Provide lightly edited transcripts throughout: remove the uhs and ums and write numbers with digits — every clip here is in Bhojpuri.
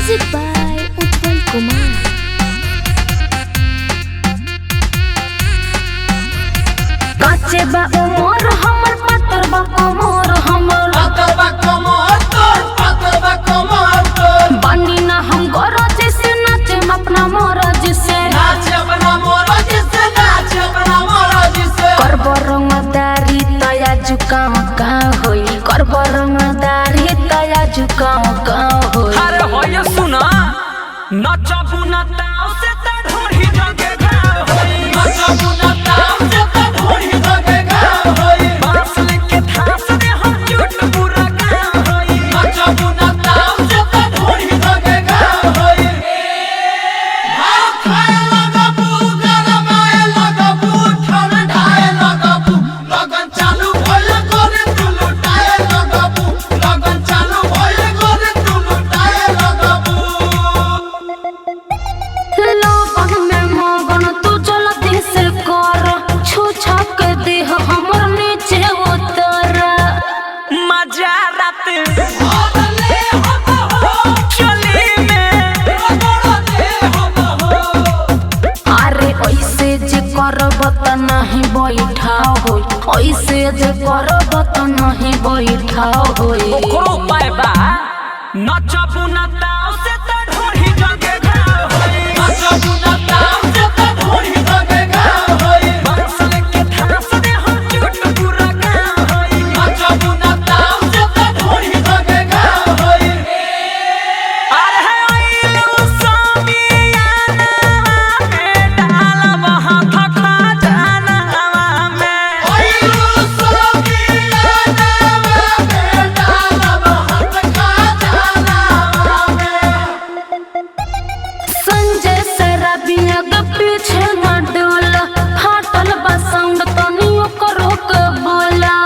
Music by Utpal Kumar. काचे बा उमर हमर पातर बा कमर हमर पातर बा कमर तोर पातर बा कमर तोर बनी ना हम गरज से नाचे अपना मरज से नाच अपना मरज से नाच अपना मरज से करब रंगदारी तया जुकाम का होई करब रंगदारी तया जुकाम का होई। अरे होय सुना नचबू न ताव से त ढोरी जगे गाव होई नचबू न ताव से त ढोरी जगे गाव होई बांस लेके थास दे हम झूठ पूरा गाव होई नचबू न ताव से त ढोरी जगे गाव होई भाव खाए लगबू गरमाए लगबू ठंडाए लगबू लगन चालू भइल करे तू लुटाए लगबू लगन चालू भइल करे तू लुटाए लगबू लोगन में मगन तू जल्दी से कर छू छक दे हमर नीचे उतर मजा रात ले हम हो चली में रगड़ले हम हो अरे ऐसे जे करब त नहीं बैठा होई ऐसे जे करब त नहीं बैठा होई। ओकरो उपाय बा नचबू न ताव से त ढोरी जगे गाव होई नचबू न ताव से त ढोरी जगे गाव होई बांस लेके थास दे हम झूठ पूरा गाव होई नचबू न ताव से त ढोरी जगे गाव होई अरे ओइलो समियाना में डालब हाथ खा जानवा में ओइलो समियाना में डालब हाथ खा जानवा में संजय शराबिया के पीछे न डोला फाटल बा साउंड तनी ओकरो के बोला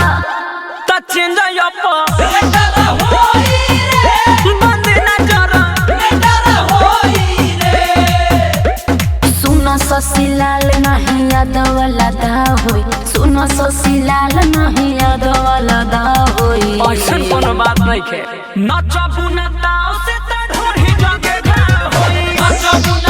त चेंज अप बेटर होई रे बंद नजर बेटर होई रे सुन शशिलाल नहीं याद वाला दा होई सुन शशिलाल नहीं याद वाला दा होई। ऐसन कोनो बात नहीं है नचबू न ताव से त ढोरी जगे गाव होई नचबू न